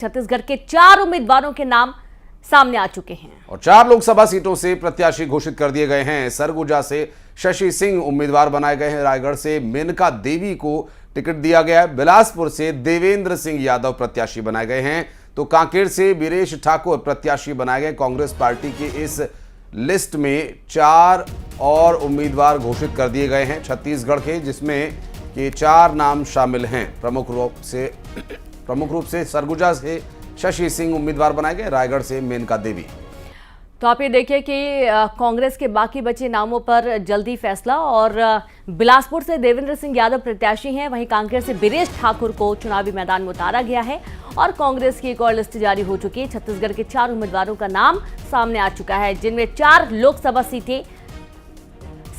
छत्तीसगढ़ के 4 उम्मीदवारों के नाम सामने आ चुके हैं और 4 लोकसभा सीटों से प्रत्याशी घोषित कर दिए गए हैं। सरगुजा से शशि सिंह उम्मीदवार बनाए गए हैं। रायगढ़ से मेनका देवी को टिकट दिया गया है। बिलासपुर से देवेंद्र सिंह यादव प्रत्याशी बनाए गए हैं, तो कांकेर से वीरेश ठाकुर प्रत्याशी बनाए गए। कांग्रेस पार्टी की इस लिस्ट में 4 और उम्मीदवार घोषित कर दिए गए हैं छत्तीसगढ़ के, जिसमें ये 4 नाम शामिल हैं। प्रमुख रूप से सरगुजा से शशि सिंह उम्मीदवार बनाए गए, रायगढ़ से मेनका देवी। तो आप ये देखिए कि कांग्रेस के बाकी बचे नामों पर जल्दी फैसला। और बिलासपुर से देवेंद्र सिंह यादव प्रत्याशी हैं, वहीं कांकेर से वीरेश ठाकुर को चुनावी मैदान में उतारा गया है और कांग्रेस की एक और लिस्ट जारी हो चुकी है। छत्तीसगढ़ के 4 उम्मीदवारों का नाम सामने आ चुका है, जिनमें 4 लोकसभा सीटें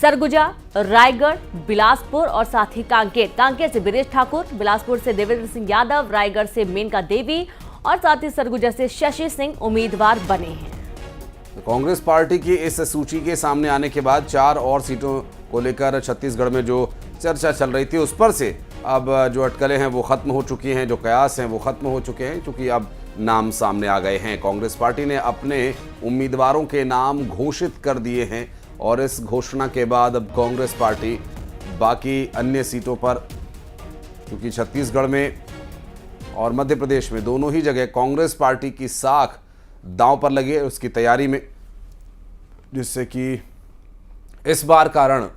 सरगुजा, रायगढ़, बिलासपुर और साथ ही कांकेर से वीरेश ठाकुर, बिलासपुर से देवेंद्र सिंह यादव, रायगढ़ से मेनका देवी और साथ ही सरगुजा से शशि सिंह उम्मीदवार बने हैं। कांग्रेस पार्टी की इस सूची के सामने आने के बाद 4 और सीटों को लेकर छत्तीसगढ़ में जो चर्चा चल रही थी, उस पर से अब जो अटकलें हैं वो खत्म हो चुकी हैं, जो कयास हैं वो खत्म हो चुके हैं, क्योंकि अब नाम सामने आ गए हैं। कांग्रेस पार्टी ने अपने उम्मीदवारों के नाम घोषित कर दिए हैं और इस घोषणा के बाद अब कांग्रेस पार्टी बाकी अन्य सीटों पर, क्योंकि छत्तीसगढ़ में और मध्य प्रदेश में दोनों ही जगह कांग्रेस पार्टी की साख दांव पर लगी है, उसकी तैयारी में, जिससे कि इस बार कारण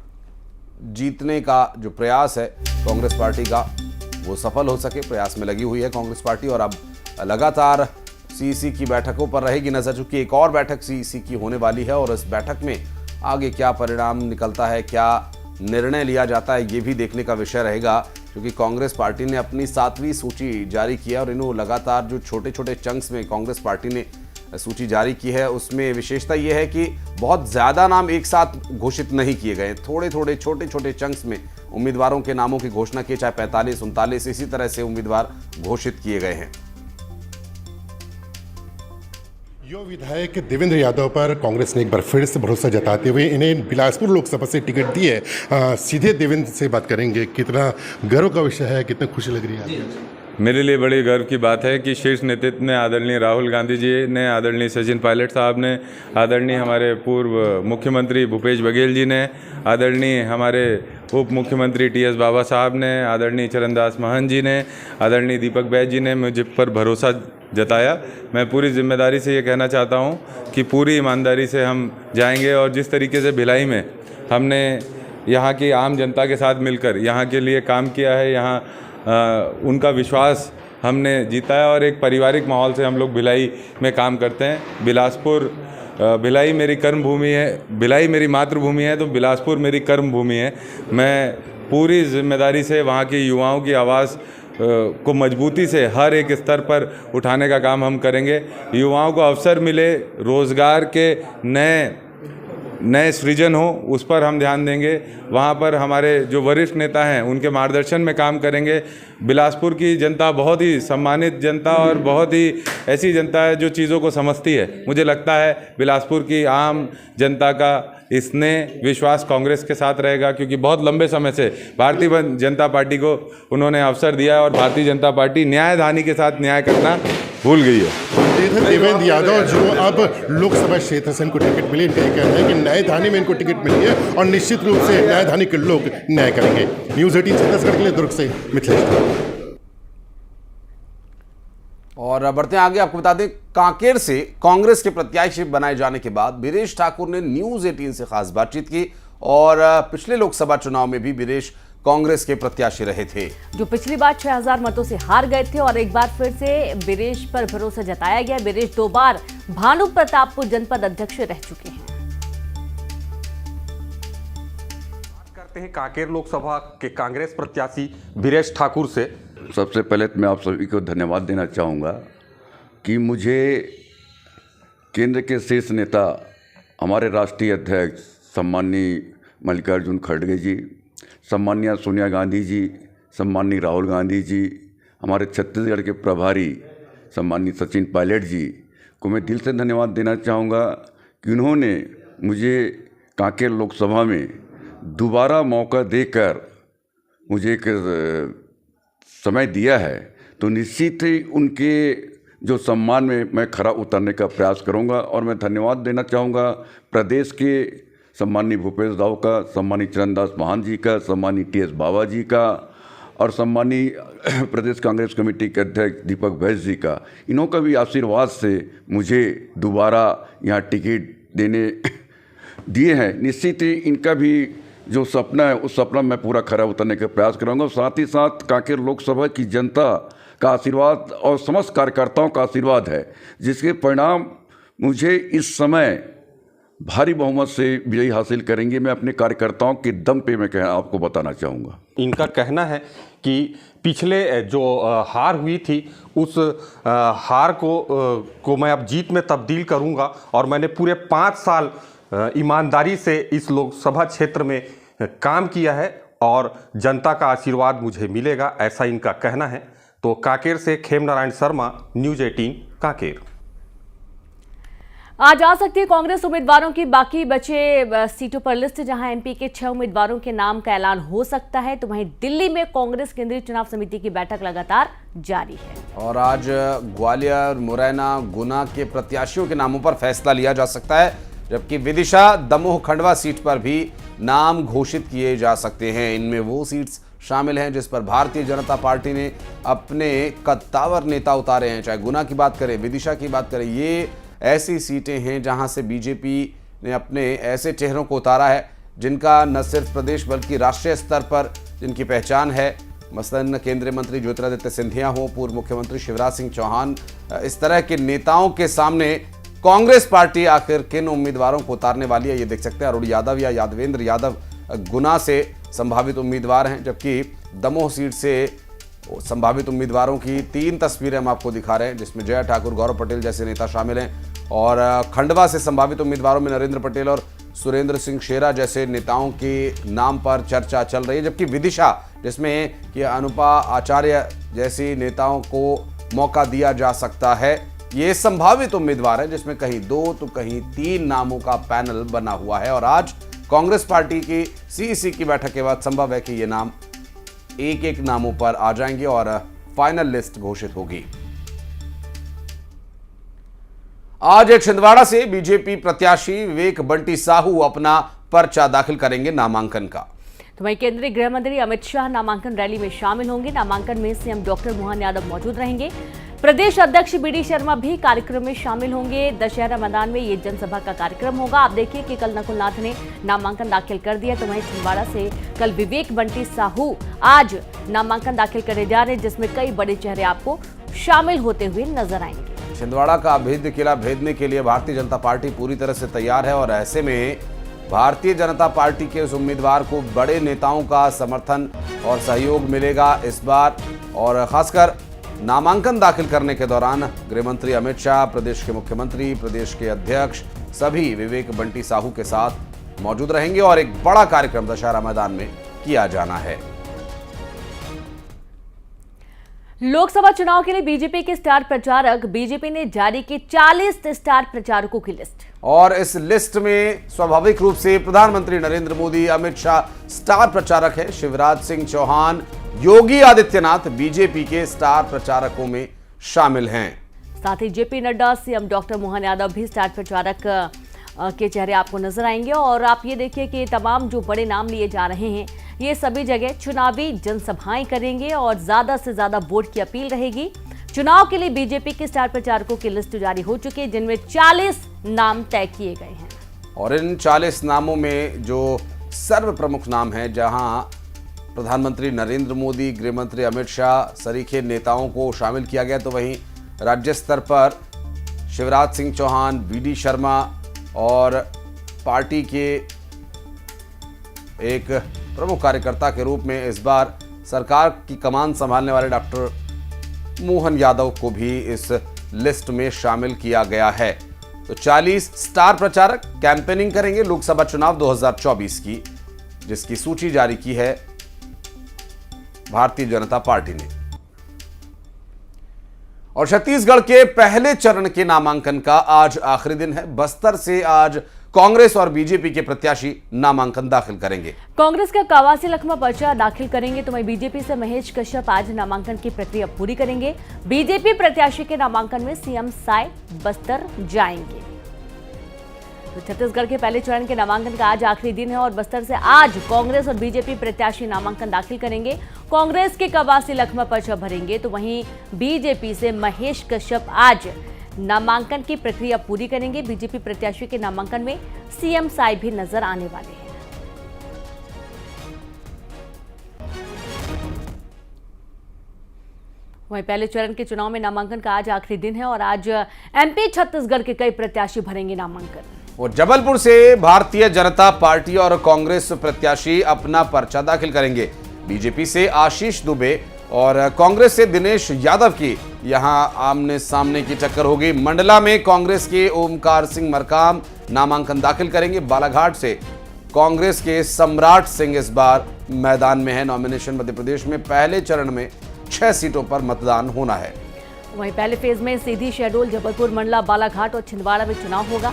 जीतने का जो प्रयास है कांग्रेस पार्टी का वो सफल हो सके, प्रयास में लगी हुई है कांग्रेस पार्टी। और अब लगातार सीईसी की बैठकों पर रहेगी नजर, चूंकि एक और बैठक सीईसी की होने वाली है और इस बैठक में आगे क्या परिणाम निकलता है, क्या निर्णय लिया जाता है, ये भी देखने का विषय रहेगा। क्योंकि कांग्रेस पार्टी ने अपनी 7वीं सूची जारी की है और इन्होंने लगातार जो छोटे छोटे चंक्स में कांग्रेस पार्टी ने सूची जारी की है, उसमें विशेषता यह है कि बहुत ज़्यादा नाम एक साथ घोषित नहीं किए गए, थोड़े छोटे छोटे चंक्स में उम्मीदवारों के नामों की घोषणा की, चाहे 45, 39 इसी तरह से उम्मीदवार घोषित किए गए हैं। युवा विधायक देवेंद्र यादव पर कांग्रेस ने एक बार फिर से भरोसा जताते हुए इन्हें बिलासपुर लोकसभा से टिकट दी है। सीधे देवेंद्र से बात करेंगे, कितना गर्व का विषय है, कितना खुशी लग रही है? मेरे लिए बड़ी गर्व की बात है कि शीर्ष नेतृत्व ने, आदरणीय राहुल गांधी जी ने, आदरणीय सचिन पायलट साहब ने, आदरणीय हमारे पूर्व मुख्यमंत्री भूपेश बघेल जी ने, आदरणीय हमारे उप मुख्यमंत्री टीएस बाबा साहब ने, आदरणीय चरणदास महंत जी ने, आदरणीय दीपक बैज जी ने मुझ पर भरोसा जताया। मैं पूरी जिम्मेदारी से ये कहना चाहता हूँ कि पूरी ईमानदारी से हम जाएंगे और जिस तरीके से भिलाई में हमने यहाँ की आम जनता के साथ मिलकर यहाँ के लिए काम किया है, यहाँ उनका विश्वास हमने जीता है और एक पारिवारिक माहौल से हम लोग भिलाई में काम करते हैं। भिलाई मेरी कर्म भूमि है, भिलाई मेरी मातृभूमि है, तो बिलासपुर मेरी कर्म भूमि है। मैं पूरी जिम्मेदारी से वहाँ के युवाओं की आवाज़ को मजबूती से हर एक स्तर पर उठाने का काम हम करेंगे। युवाओं को अवसर मिले, रोज़गार के नए सृजन हो, उस पर हम ध्यान देंगे। वहाँ पर हमारे जो वरिष्ठ नेता हैं उनके मार्गदर्शन में काम करेंगे। बिलासपुर की जनता बहुत ही सम्मानित जनता और बहुत ही ऐसी जनता है जो चीज़ों को समझती है। मुझे लगता है बिलासपुर की आम जनता का स्नेह विश्वास कांग्रेस के साथ रहेगा, क्योंकि बहुत लंबे समय से भारतीय जनता पार्टी को उन्होंने अवसर दिया है और भारतीय जनता पार्टी न्यायधानी के साथ न्याय करना भूल गई है। देवेंद्र यादव जो अब लोकसभा क्षेत्र से इनको टिकट मिली, इनका कहना है कि न्यायधानी में इनको टिकट मिली है और निश्चित रूप से न्यायधानी के लोग न्याय करेंगे। न्यूज़ 18 छत्तीसगढ़ के लिए दुर्ग से मिथिलेश। और बढ़ते हैं आगे, आपको बता दें कांकेर से कांग्रेस के प्रत्याशी बनाए जाने के बाद वीरेश ठाकुर ने न्यूज़ 18 से खास बातचीत की और पिछले लोकसभा चुनाव में भी वीरेश कांग्रेस के प्रत्याशी रहे थे, जो पिछली बार 6000 मतों से हार गए थे और एक बार फिर से वीरेश पर भरोसा जताया गया। वीरेश 2 बार भानु प्रतापपुर जनपद अध्यक्ष रह चुके हैं। बात करते हैं कांकेर लोकसभा के कांग्रेस प्रत्याशी वीरेश ठाकुर से। सबसे पहले तो मैं आप सभी को धन्यवाद देना चाहूँगा कि मुझे केंद्र के शीर्ष नेता, हमारे राष्ट्रीय अध्यक्ष सम्माननीय मल्लिकार्जुन खड़गे जी, सम्माननीय सोनिया गांधी जी, सम्माननीय राहुल गांधी जी, हमारे छत्तीसगढ़ के प्रभारी सम्माननीय सचिन पायलट जी को मैं दिल से धन्यवाद देना चाहूँगा कि उन्होंने मुझे कांकेर लोकसभा में दोबारा मौका देकर मुझे एक समय दिया है। तो निश्चित ही उनके जो सम्मान में मैं खरा उतरने का प्रयास करूंगा। और मैं धन्यवाद देना चाहूँगा प्रदेश के सम्मानीय भूपेश दाऊ का, सम्मानीय चरणदास महान जी का, सम्मानीय टी एस बाबा जी का और सम्मानीय प्रदेश कांग्रेस कमेटी के अध्यक्ष दीपक वैश्य जी का। इन्हों का भी आशीर्वाद से मुझे दोबारा यहाँ टिकट देने दिए हैं। निश्चित ही इनका भी जो सपना है उस सपना मैं पूरा खरा उतरने का प्रयास करूँगा। साथ ही साथ कांकेर लोकसभा की जनता का आशीर्वाद और समस्त कार्यकर्ताओं का आशीर्वाद है, जिसके परिणाम मुझे इस समय भारी बहुमत से विजयी हासिल करेंगे। मैं अपने कार्यकर्ताओं के दम पे मैं आपको बताना चाहूँगा। इनका कहना है कि पिछले जो हार हुई थी उस हार को मैं अब जीत में तब्दील करूंगा और मैंने पूरे 5 साल ईमानदारी से इस लोकसभा क्षेत्र में काम किया है और जनता का आशीर्वाद मुझे मिलेगा, ऐसा इनका कहना है। तो कांकेर से खेम नारायण शर्मा, न्यूज़ 18 कांकेर। आज आ सकती है कांग्रेस उम्मीदवारों की बाकी बचे सीटों पर लिस्ट, जहां एमपी के 6 उम्मीदवारों के नाम का ऐलान हो सकता है। तो वहीं दिल्ली में कांग्रेस केंद्रीय चुनाव समिति की बैठक लगातार जारी है और आज ग्वालियर, मुरैना, गुना के प्रत्याशियों के नामों पर फैसला लिया जा सकता है, जबकि विदिशा, दमोह, खंडवा सीट पर भी नाम घोषित किए जा सकते हैं। इनमें वो सीट्स शामिल हैं जिस पर भारतीय जनता पार्टी ने अपने कद्दावर नेता उतारे हैं। चाहे गुना की बात करें, विदिशा की बात करें, ये ऐसी सीटें हैं जहां से बीजेपी ने अपने ऐसे चेहरों को उतारा है जिनका न सिर्फ प्रदेश बल्कि राष्ट्रीय स्तर पर जिनकी पहचान है। मसलन केंद्रीय मंत्री ज्योतिरादित्य सिंधिया हो, पूर्व मुख्यमंत्री शिवराज सिंह चौहान, इस तरह के नेताओं के सामने कांग्रेस पार्टी आखिर किन उम्मीदवारों को उतारने वाली है ये देख सकते हैं। अरुण यादव या यादवेंद्र यादव गुना से संभावित उम्मीदवार हैं, जबकि दमोह सीट से संभावित उम्मीदवारों की 3 तस्वीरें हम आपको दिखा रहे हैं, जिसमें जय ठाकुर, गौरव पटेल जैसे नेता शामिल हैं। और खंडवा से संभावित उम्मीदवारों में नरेंद्र पटेल और सुरेंद्र सिंह शेरा जैसे नेताओं के नाम पर चर्चा चल रही है, जबकि विदिशा, जिसमें कि अनुपा आचार्य जैसी नेताओं को मौका दिया जा सकता है, ये संभावित उम्मीदवार है, जिसमें कहीं 2 तो कहीं 3 नामों का पैनल बना हुआ है। और आज कांग्रेस पार्टी की सीईसी की बैठक के बाद संभव है कि ये नाम एक नामों पर आ जाएंगे और फाइनल लिस्ट घोषित होगी। आज छिंदवाड़ा से बीजेपी प्रत्याशी विवेक बंटी साहू अपना पर्चा दाखिल करेंगे नामांकन का। तो वहीं केंद्रीय गृह मंत्री अमित शाह नामांकन रैली में शामिल होंगे। नामांकन में सीएम डॉक्टर मोहन यादव मौजूद रहेंगे। प्रदेश अध्यक्ष बीडी शर्मा भी कार्यक्रम में शामिल होंगे। दशहरा मैदान में ये जनसभा का कार्यक्रम होगा। आप देखिए कि कल नकुल नाथ ने नामांकन दाखिल कर दिया, तो वहीं छिंदवाड़ा से कल विवेक बंटी साहू आज नामांकन दाखिल करे जा रहे हैं, जिसमें कई बड़े चेहरे आपको शामिल होते हुए नजर आएंगे। छिंदवाड़ा का अभेद्य किला भेदने के लिए भारतीय जनता पार्टी पूरी तरह से तैयार है और ऐसे में भारतीय जनता पार्टी के उस उम्मीदवार को बड़े नेताओं का समर्थन और सहयोग मिलेगा इस बार। और खासकर नामांकन दाखिल करने के दौरान गृहमंत्री अमित शाह, प्रदेश के मुख्यमंत्री, प्रदेश के अध्यक्ष सभी विवेक बंटी साहू के साथ मौजूद रहेंगे और एक बड़ा कार्यक्रम दशहरा मैदान में किया जाना है। लोकसभा चुनाव के लिए बीजेपी के स्टार प्रचारक, बीजेपी ने जारी की 40 स्टार प्रचारकों की लिस्ट और इस लिस्ट में स्वाभाविक रूप से प्रधानमंत्री नरेंद्र मोदी, अमित शाह स्टार प्रचारक है। शिवराज सिंह चौहान, योगी आदित्यनाथ बीजेपी के स्टार प्रचारकों में शामिल हैं। साथ ही JP Nadda, CM doctor Mohan Yadav भी स्टार प्रचारक के चेहरे आपको नजर आएंगे। और आप ये देखिए कि तमाम जो बड़े नाम लिए जा रहे हैं ये सभी जगह चुनावी जनसभाएं करेंगे और ज्यादा से ज्यादा वोट की अपील रहेगी। चुनाव के लिए बीजेपी के स्टार प्रचारकों की लिस्ट जारी हो चुकी है, जिनमें 40 नाम तय किए गए हैं। और इन 40 नामों में जो सर्व प्रमुख नाम है, जहां प्रधानमंत्री नरेंद्र मोदी, गृहमंत्री अमित शाह सरीखे नेताओं को शामिल किया गया, तो वहीं राज्य स्तर पर शिवराज सिंह चौहान, बीडी शर्मा और पार्टी के एक प्रमुख कार्यकर्ता के रूप में इस बार सरकार की कमान संभालने वाले डॉक्टर मोहन यादव को भी इस लिस्ट में शामिल किया गया है। तो 40 स्टार प्रचारक कैंपेनिंग करेंगे लोकसभा चुनाव 2024 की, जिसकी सूची जारी की है भारतीय जनता पार्टी ने। और छत्तीसगढ़ के पहले चरण के नामांकन का आज आखिरी दिन है। बस्तर से आज कांग्रेस और बीजेपी के प्रत्याशी नामांकन दाखिल करेंगे। कांग्रेस का कवासी लखमा पर्चा दाखिल करेंगे तो वहीं बीजेपी से महेश कश्यप आज नामांकन की प्रक्रिया पूरी करेंगे। बीजेपी प्रत्याशी के नामांकन में सीएम साय बस्तर जाएंगे। तो छत्तीसगढ़ के पहले चरण के नामांकन का आज आखिरी दिन है और बस्तर से आज कांग्रेस और बीजेपी प्रत्याशी नामांकन दाखिल करेंगे। कांग्रेस के कवासी लखमा पर्चा भरेंगे तो वहीं बीजेपी से महेश कश्यप आज नामांकन की प्रक्रिया पूरी करेंगे। बीजेपी प्रत्याशी के नामांकन में सीएम साय भी नजर आने वाले हैं। वहीं पहले चरण के चुनाव में नामांकन का आज आखिरी दिन है और आज एमपी छत्तीसगढ़ के कई प्रत्याशी भरेंगे नामांकन। और जबलपुर से भारतीय जनता पार्टी और कांग्रेस प्रत्याशी अपना पर्चा दाखिल करेंगे। बीजेपी से आशीष दुबे और कांग्रेस से दिनेश यादव की यहां आमने सामने की टक्कर होगी। मंडला में कांग्रेस के ओमकार सिंह मरकाम नामांकन दाखिल करेंगे। बालाघाट से कांग्रेस के सम्राट सिंह इस बार मैदान में है। नॉमिनेशन मध्य प्रदेश में पहले चरण में 6 सीटों पर मतदान होना है। वहीं पहले फेज में सीधी शेड्यूल जबलपुर, मंडला, बालाघाट और छिंदवाड़ा में चुनाव होगा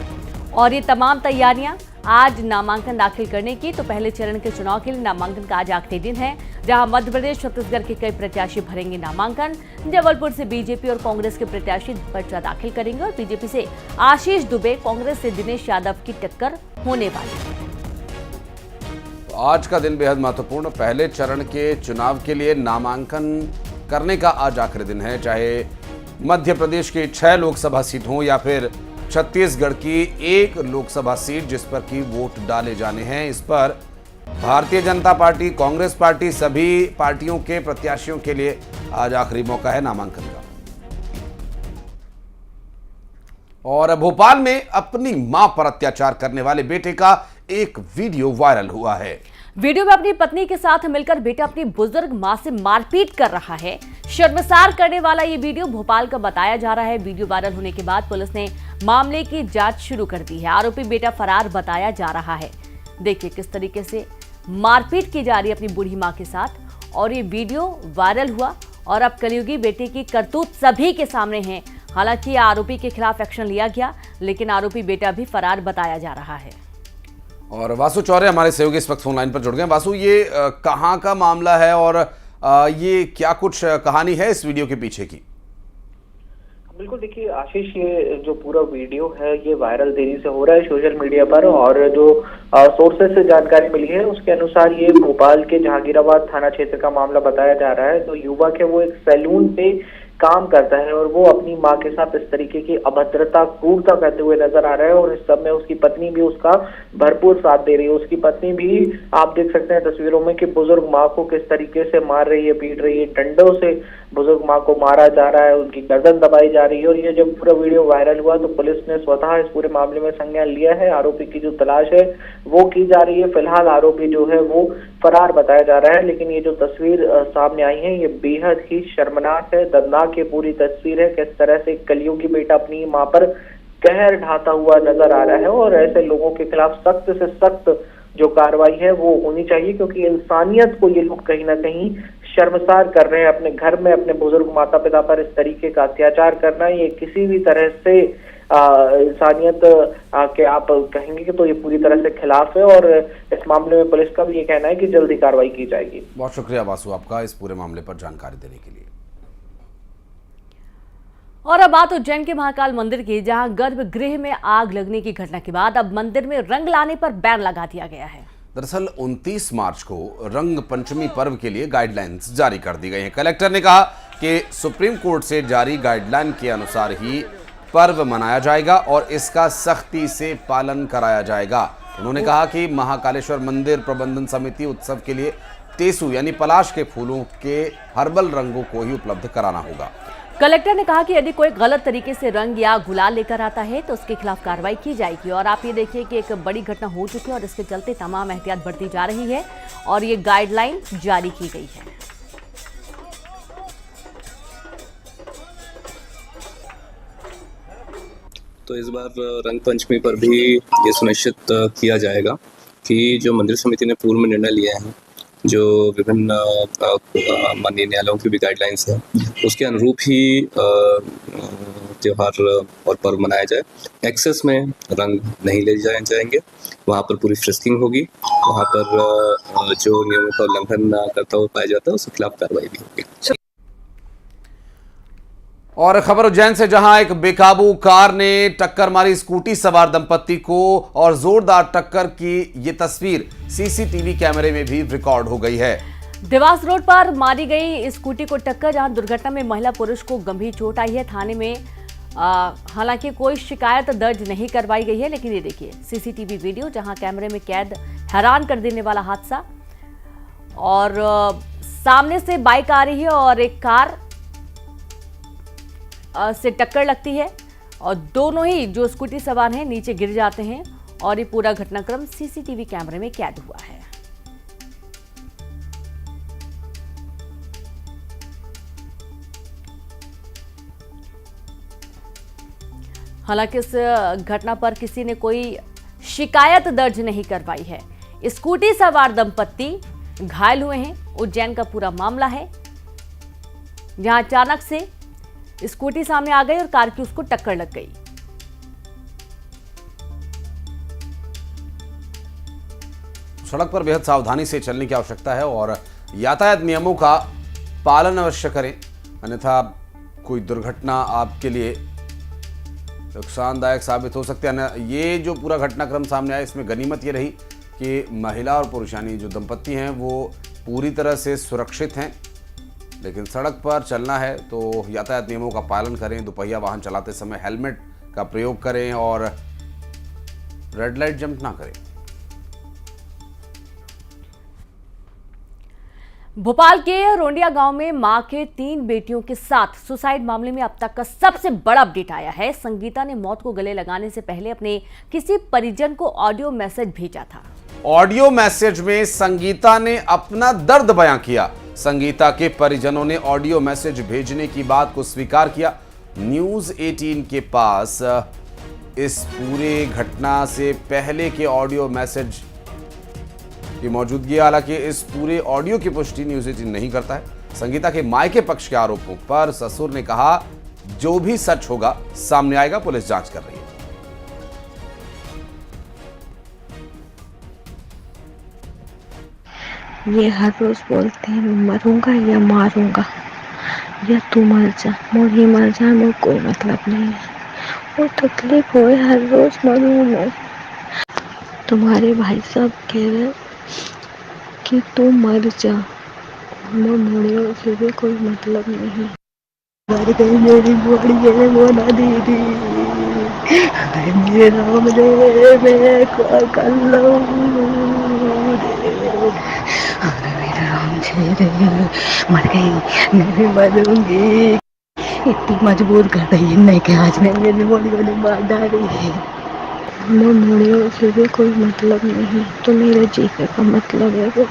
और ये तमाम तैयारियां आज नामांकन दाखिल करने की। तो पहले चरण के चुनाव के लिए नामांकन का आज आखिरी दिन है, जहां मध्य प्रदेश, छत्तीसगढ़ के कई प्रत्याशी भरेंगे नामांकन। जबलपुर से बीजेपी और कांग्रेस के प्रत्याशी पर्चा दाखिल करेंगे और बीजेपी से आशीष दुबे, कांग्रेस से दिनेश यादव की टक्कर होने वाली है। आज का दिन बेहद महत्वपूर्ण। पहले चरण के चुनाव के लिए नामांकन करने का आज आखिरी दिन है। चाहे मध्य प्रदेश की 6 लोकसभा सीट हों या फिर छत्तीसगढ़ की 1 लोकसभा सीट जिस पर की वोट डाले जाने हैं, इस पर भारतीय जनता पार्टी, कांग्रेस पार्टी, सभी पार्टियों के प्रत्याशियों के लिए आज आखिरी मौका है नामांकन का। और भोपाल में अपनी मां पर अत्याचार करने वाले बेटे का एक वीडियो वायरल हुआ है। वीडियो में अपनी पत्नी के साथ मिलकर बेटा अपनी बुजुर्ग मां से मारपीट कर रहा है। शर्मसार करने वाला ये वीडियो भोपाल का बताया जा रहा है। वीडियो वायरल होने के बाद पुलिस ने मामले की जांच शुरू कर दी है। आरोपी बेटा फरार बताया जा रहा है। देखिए किस तरीके से मारपीट की जा रही है अपनी बूढ़ी मां के साथ और ये वीडियो वायरल हुआ और अब कलयुगी बेटे की करतूत सभी के सामने है। हालांकि आरोपी के खिलाफ एक्शन लिया गया, लेकिन आरोपी बेटा भी फरार बताया जा रहा है। और वासु चौरे हमारे सहयोगी इस वक्त फोन लाइन पर जुड़ गए। वासु, ये कहां का मामला है और ये क्या कुछ कहानी है इस वीडियो के पीछे की? बिल्कुल, देखिए आशीष, ये जो पूरा वीडियो है ये वायरल देरी से हो रहा है सोशल मीडिया पर और जो सोर्सेस से जानकारी मिली है उसके अनुसार ये भोपाल के जहांगीराबाद थाना क्षेत्र का मामला बताया जा रहा है। तो युवक है वो एक सैलून पे काम करता है और वो अपनी मां के साथ इस तरीके की अभद्रता, क्रूरता करते हुए नजर आ रहा है और इस सब में उसकी पत्नी भी उसका भरपूर साथ दे रही है। उसकी पत्नी भी आप देख सकते हैं तस्वीरों में कि बुजुर्ग मां को किस तरीके से मार रही है, पीट रही है, डंडों से बुजुर्ग मां को मारा जा रहा है, उनकी गर्दन दबाई जा रही है। और ये जब पूरा वीडियो वायरल हुआ तो पुलिस ने स्वतः इस पूरे मामले में संज्ञान लिया है। आरोपी की जो तलाश है वो की जा रही है। फिलहाल आरोपी जो है वो फरार बताया जा रहा है, लेकिन ये जो तस्वीर सामने आई है ये बेहद ही शर्मनाक है, दर्दनाक ये पूरी तस्वीर है। किस तरह से कलयुगी बेटा अपनी मां पर कहर ढाता हुआ नजर आ रहा है और ऐसे लोगों के खिलाफ सख्त से सख्त जो कार्रवाई है वो होनी चाहिए, क्योंकि इंसानियत को ये लोग कहीं ना कहीं शर्मसार कर रहे हैं। अपने घर में अपने बुजुर्ग माता पिता पर इस तरीके का अत्याचार करना ये किसी भी तरह से इंसानियत के आप कहेंगे कि तो ये पूरी तरह से खिलाफ है और इस मामले में पुलिस का भी ये कहना है कि जल्दी कार्रवाई की जाएगी। बहुत शुक्रिया वासु आपका इस पूरे मामले पर जानकारी देने के लिए। और अब बात उज्जैन के महाकाल मंदिर की, जहां गर्भगृह में आग लगने की घटना के बाद अब मंदिर में रंग लाने पर बैन लगा दिया गया है। दरअसल 29 मार्च को रंग पंचमी पर्व के लिए गाइडलाइंस जारी कर दी गई हैं। कलेक्टर ने कहा कि सुप्रीम कोर्ट से जारी गाइडलाइन के अनुसार ही पर्व मनाया जाएगा और इसका सख्ती से पालन कराया जाएगा। उन्होंने कहा कि महाकालेश्वर मंदिर प्रबंधन समिति उत्सव के लिए टेसू यानी पलाश के फूलों के हर्बल रंगों को ही उपलब्ध कराना होगा। कलेक्टर ने कहा कि यदि कोई गलत तरीके से रंग या गुलाल लेकर आता है तो उसके खिलाफ कार्रवाई की जाएगी। और आप ये देखिए कि एक बड़ी घटना हो चुकी है और इसके चलते तमाम एहतियात बढ़ती जा रही है और ये गाइडलाइन जारी की गई है। तो इस बार रंग पंचमी पर भी ये सुनिश्चित किया जाएगा कि जो मंदिर समिति ने पूर्व में निर्णय लिया है, जो विभिन्न माननीय न्यायालयों की भी गाइडलाइंस है, उसके अनुरूप ही त्यौहार और पर्व मनाया जाए। एक्सेस में रंग नहीं ले जाए जाएंगे, वहाँ पर पूरी फ्रिस्किंग होगी, वहाँ पर जो नियमों का उल्लंघन करता हुआ पाया जाता है उसके खिलाफ कार्रवाई भी होगी। और खबर उज्जैन से, जहां एक बेकाबू कार ने टक्कर मारी स्कूटी सवार दंपत्ति को और जोरदार टक्कर की ये तस्वीर सीसीटीवी कैमरे में भी रिकॉर्ड हो गई है। देवास रोड पर मारी गई स्कूटी को टक्कर, जहां दुर्घटना में महिला पुरुष को गंभीर चोट आई है। थाने में हालांकि कोई शिकायत दर्ज नहीं करवाई गई है, लेकिन ये देखिए सीसीटीवी वीडियो, जहां कैमरे में कैद हैरान कर देने वाला हादसा। और सामने से बाइक आ रही है और एक कार से टक्कर लगती है और दोनों ही जो स्कूटी सवार हैं नीचे गिर जाते हैं और ये पूरा घटनाक्रम सीसीटीवी कैमरे में कैद हुआ है। हालांकि इस घटना पर किसी ने कोई शिकायत दर्ज नहीं करवाई है। स्कूटी सवार दंपत्ति घायल हुए हैं। उज्जैन का पूरा मामला है, जहां अचानक से स्कूटी सामने आ गई और कार की उसको टक्कर लग गई। सड़क पर बेहद सावधानी से चलने की आवश्यकता है और यातायात नियमों का पालन अवश्य करें, अन्यथा कोई दुर्घटना आपके लिए नुकसानदायक साबित हो सकती है। ये जो पूरा घटनाक्रम सामने आया, इसमें गनीमत ये रही कि महिला और पुरुष यानी जो दंपत्ति हैं वो पूरी तरह से सुरक्षित हैं। लेकिन सड़क पर चलना है तो यातायात नियमों का पालन करें, दोपहिया वाहन चलाते समय हेलमेट का प्रयोग करें और रेड लाइट जंप ना करें। भोपाल के रोंडिया गांव में मां के 3 बेटियों के साथ सुसाइड मामले में अब तक का सबसे बड़ा अपडेट आया है। संगीता ने मौत को गले लगाने से पहले अपने किसी परिजन को ऑडियो मैसेज भेजा था। ऑडियो मैसेज में संगीता ने अपना दर्द बयां किया। संगीता के परिजनों ने ऑडियो मैसेज भेजने की बात को स्वीकार किया। न्यूज 18 के पास इस पूरे घटना से पहले के ऑडियो मैसेज की मौजूदगी, हालांकि इस पूरे ऑडियो की पुष्टि न्यूज 18 नहीं करता है। संगीता के मायके पक्ष के आरोपों पर ससुर ने कहा, जो भी सच होगा सामने आएगा, पुलिस जांच कर रही है। ये हर रोज बोलते हैं मैं मरूंगा या मारूंगा या तू मर जा, मुझे मर जा, मुझे कोई मतलब नहीं है। वो तकलीफ हो हर रोज मरूं मैं। तुम्हारे भाई साहब कह रहे कि तू मर जा, मैं मुड़ियों से भी कोई मतलब नहीं। मर गई मेरी बॉडी है वो ना दीदी, मेरे राम रे मैं क्या कर लूं मेरे राम जी रे, मर गई मैं भी मरूंगी। इतनी मजबूर कर रही है नहीं कि आज मैं मेरी बॉडी वाली मार डाली है। मैं मुड़ियों से भी कोई मतलब नहीं, तो मेरे जीने का मतलब है वो।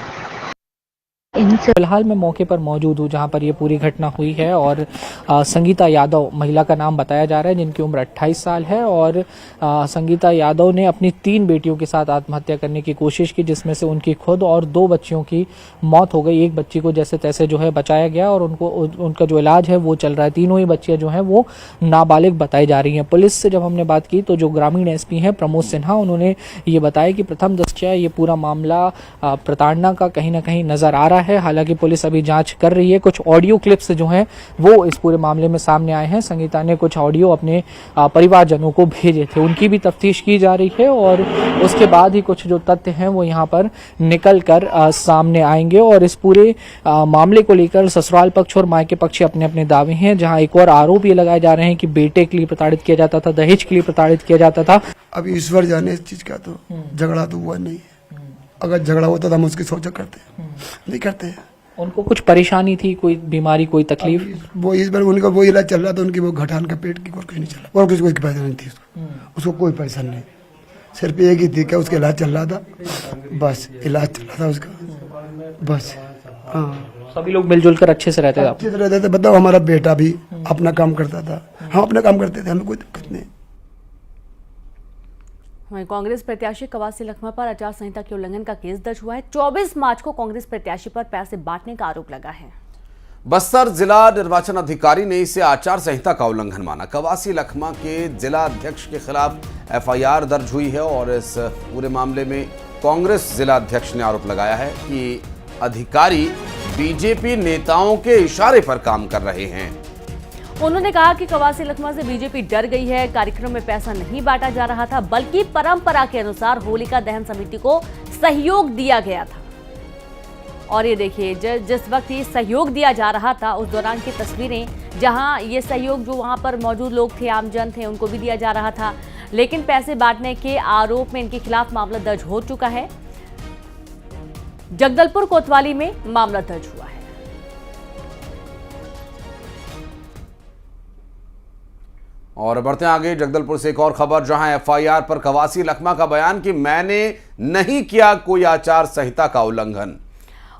फिलहाल मैं मौके पर मौजूद हूँ जहाँ पर ये पूरी घटना हुई है और संगीता यादव महिला का नाम बताया जा रहा है, जिनकी उम्र 28 साल है। और संगीता यादव ने अपनी 3 बेटियों के साथ आत्महत्या करने की कोशिश की, जिसमें से उनकी खुद और 2 बच्चियों की मौत हो गई। एक बच्ची को जैसे तैसे जो है बचाया गया और उनका जो इलाज है वो चल रहा है। तीनों ही बच्चियां जो हैं वो नाबालिग बताई जा रही हैं। पुलिस से जब हमने बात की तो जो ग्रामीण एसपी हैं प्रमोद सिन्हा, उन्होंने ये बताया कि प्रथम दृष्टया ये पूरा मामला प्रताड़ना का कहीं ना कहीं नजर आ रहा है। हालांकि पुलिस अभी जांच कर रही है। कुछ ऑडियो क्लिप्स जो हैं वो इस पूरे मामले में सामने आए हैं। संगीता ने कुछ ऑडियो अपने परिवारजनों को भेजे थे, उनकी भी तफ्तीश की जा रही है और उसके बाद ही कुछ जो तथ्य हैं वो यहाँ पर निकल कर सामने आएंगे। और इस पूरे मामले को लेकर ससुराल पक्ष और मायके पक्ष अपने अपने दावे हैं, जहाँ एक और आरोप ये लगाए जा रहे हैं कि बेटे के लिए प्रताड़ित किया जाता था, दहेज के लिए प्रताड़ित किया जाता था। अब ईश्वर जाने इस चीज का, तो झगड़ा तो हुआ नहीं। अगर झगड़ा होता तो हम उसकी सोचा करते, नहीं करते। उनको कुछ परेशानी थी, कोई बीमारी, कोई तकलीफ? वो इस बार उनका वो इलाज चल रहा था, उनकी वो घटान का पेट की, और कुछ नहीं चल रहा, और कुछ कोई परेशानी नहीं थी उसको कोई परेशानी नहीं, सिर्फ एक ही थी क्या उसका इलाज चल रहा था, बस इलाज चल रहा था उसका, बस। हाँ, सभी लोग मिलजुल कर अच्छे से रहते थे। अच्छे से रहते थे। बताओ, हमारा बेटा भी अपना काम करता था, हम अपना काम करते थे, हमें कोई दिक्कत नहीं। वहीं कांग्रेस प्रत्याशी कवासी लखमा पर आचार संहिता के उल्लंघन का केस दर्ज हुआ है। 24 मार्च को कांग्रेस प्रत्याशी पर पैसे बांटने का आरोप लगा है। बस्तर जिला निर्वाचन अधिकारी ने इसे आचार संहिता का उल्लंघन माना। कवासी लखमा के जिला अध्यक्ष के खिलाफ एफआईआर दर्ज हुई है और इस पूरे मामले में कांग्रेस जिला अध्यक्ष ने आरोप लगाया है कि अधिकारी बीजेपी नेताओं के इशारे पर काम कर रहे हैं। उन्होंने कहा कि कवासी लखमा से बीजेपी डर गई है। कार्यक्रम में पैसा नहीं बांटा जा रहा था, बल्कि परंपरा के अनुसार होलिका दहन समिति को सहयोग दिया गया था। और ये देखिए, जिस वक्त ये सहयोग दिया जा रहा था उस दौरान की तस्वीरें, जहां ये सहयोग जो वहां पर मौजूद लोग थे, आमजन थे, उनको भी दिया जा रहा था। लेकिन पैसे बांटने के आरोप में इनके खिलाफ मामला दर्ज हो चुका है। जगदलपुर कोतवाली में मामला दर्ज हुआ है। और बढ़ते आगे जगदलपुर से एक और खबर, जहां एफआईआर पर कवासी लखमा का बयान कि मैंने नहीं किया कोई आचार संहिता का उल्लंघन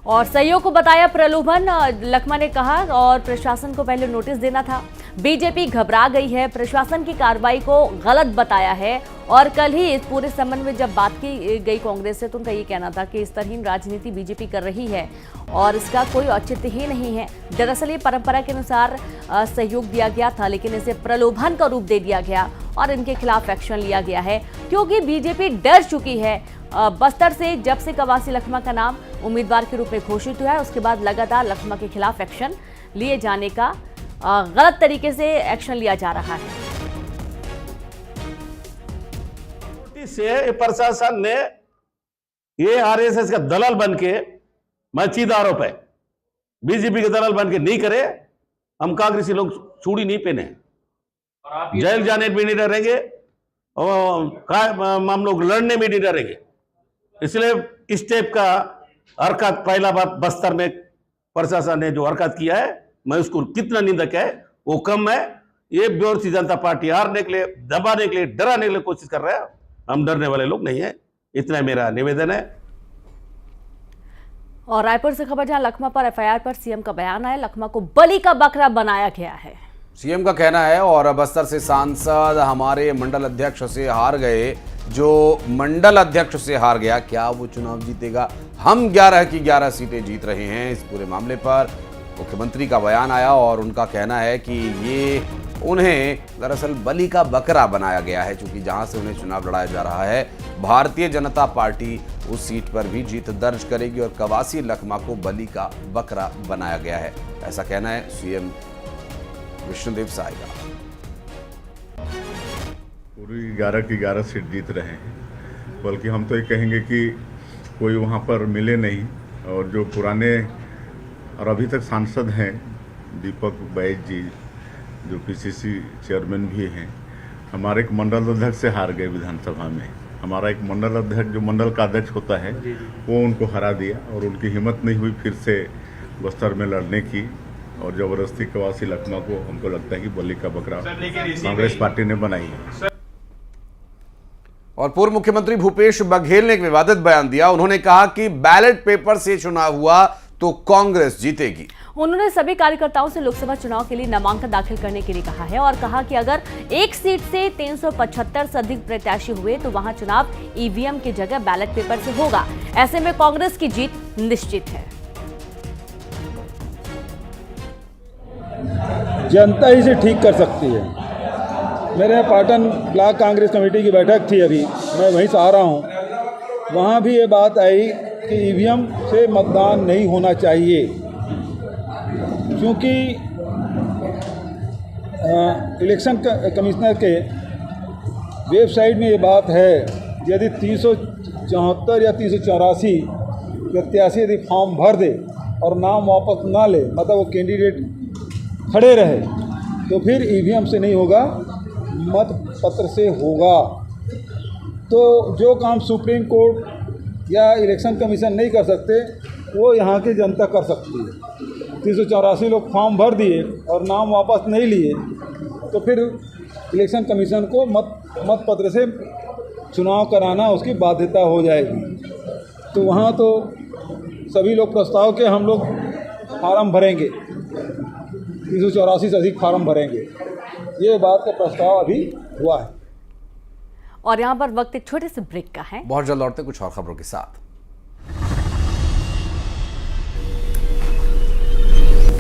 और सहयोग को बताया प्रलोभन। लखमा ने कहा और प्रशासन को पहले नोटिस देना था। बीजेपी घबरा गई है, प्रशासन की कार्रवाई को गलत बताया है। और कल ही इस पूरे संबंध में जब बात की गई कांग्रेस से, तो उनका ये कहना था कि इस तरह राजनीति बीजेपी कर रही है और इसका कोई औचित्य ही नहीं है। दरअसल ये परंपरा के अनुसार सहयोग दिया गया था, लेकिन इसे प्रलोभन का रूप दे दिया गया और इनके खिलाफ एक्शन लिया गया है, क्योंकि बीजेपी डर चुकी है। बस्तर से जब से कवासी लखमा का नाम उम्मीदवार के रूप में घोषित हुआ है, उसके बाद लगातार लखमा के खिलाफ एक्शन लिए जाने का गलत तरीके से एक्शन लिया जा रहा है। से प्रशासन ने ये आरएसएस का दलाल बन के, मैं सीधा आरोप है, बीजेपी के दलाल बन के नहीं करे। हम कांग्रेसी लोग चूड़ी नहीं पहने, जेल जाने भी नहीं डरेंगे और हम लोग लड़ने में नहीं डरेंगे। इसलिए इस टाइप का हरकत पहला बार बस्तर में प्रशासन ने जो हरकत किया है, मैं उसको कितना निंदक है वो कम है। ये भारतीय जनता पार्टी हारने के लिए, दबाने के लिए, डराने के लिए कोशिश कर रहा है। हम डरने वाले लोग नहीं है, इतना मेरा निवेदन है। और रायपुर से खबर, जहां लखमा पर एफआईआर पर सीएम का बयान आया। लखमा को बलि का बकरा बनाया गया है, सीएम का कहना है। और बस्तर से सांसद हमारे मंडल अध्यक्ष से हार गए, जो मंडल अध्यक्ष से हार गया, क्या वो चुनाव जीतेगा? हम 11 की 11 सीटें जीत रहे हैं। इस पूरे मामले पर मुख्यमंत्री का बयान आया और उनका कहना है कि ये उन्हें दरअसल बलि का बकरा बनाया गया है, क्योंकि जहां से उन्हें चुनाव लड़ाया जा रहा है, भारतीय जनता पार्टी उस सीट पर भी जीत दर्ज करेगी और कवासी लखमा को बलि का बकरा बनाया गया है, ऐसा कहना है सीएम विष्णुदेव साय का। पूरी 11 की 11 सीट जीत रहे हैं, बल्कि हम तो ये कहेंगे कि कोई वहाँ पर मिले नहीं। और जो पुराने और अभी तक सांसद हैं, दीपक बैज जी जो पीसीसी चेयरमैन भी हैं, हमारे एक मंडल अध्यक्ष से हार गए विधानसभा में। हमारा एक मंडल अध्यक्ष जो मंडल का अध्यक्ष होता है वो उनको हरा दिया और उनकी हिम्मत नहीं हुई फिर से बस्तर में लड़ने की, और जबरदस्ती कवासी लखमा को हमको लगता है कि बलि का बकरा कांग्रेस पार्टी ने बनाई है। और पूर्व मुख्यमंत्री भूपेश बघेल ने एक विवादित बयान दिया। उन्होंने कहा कि बैलेट पेपर से चुनाव हुआ तो कांग्रेस जीतेगी। उन्होंने सभी कार्यकर्ताओं से लोकसभा चुनाव के लिए नामांकन दाखिल करने के लिए कहा है और कहा कि अगर एक सीट से 375 से अधिक प्रत्याशी हुए तो वहां चुनाव ईवीएम की जगह बैलेट पेपर से होगा। ऐसे में कांग्रेस की जीत निश्चित है। जनता ही से ठीक कर सकती है। मेरे पाटन ब्लॉक कांग्रेस कमेटी की बैठक थी, अभी मैं वहीं से आ रहा हूँ। वहाँ भी ये बात आई कि ईवीएम से मतदान नहीं होना चाहिए, क्योंकि इलेक्शन कमिश्नर के वेबसाइट में ये बात है, यदि 374 या 384 प्रत्याशी यदि फॉर्म भर दे और नाम वापस ना ले, मतलब वो कैंडिडेट खड़े रहे, तो फिर ईवीएम से नहीं होगा, मत पत्र से होगा। तो जो काम सुप्रीम कोर्ट या इलेक्शन कमीशन नहीं कर सकते, वो यहाँ की जनता कर सकती है। 384 लोग फॉर्म भर दिए और नाम वापस नहीं लिए, तो फिर इलेक्शन कमीशन को मत पत्र से चुनाव कराना उसकी बाध्यता हो जाएगी। तो वहाँ तो सभी लोग प्रस्ताव के हम लोग फार्म भरेंगे, 384 से अधिक फार्म भरेंगे, ये बात का प्रस्ताव अभी हुआ है। और यहाँ पर वक्त एक छोटे से ब्रेक का है। बहुत जल्द लौटते कुछ और खबरों के साथ।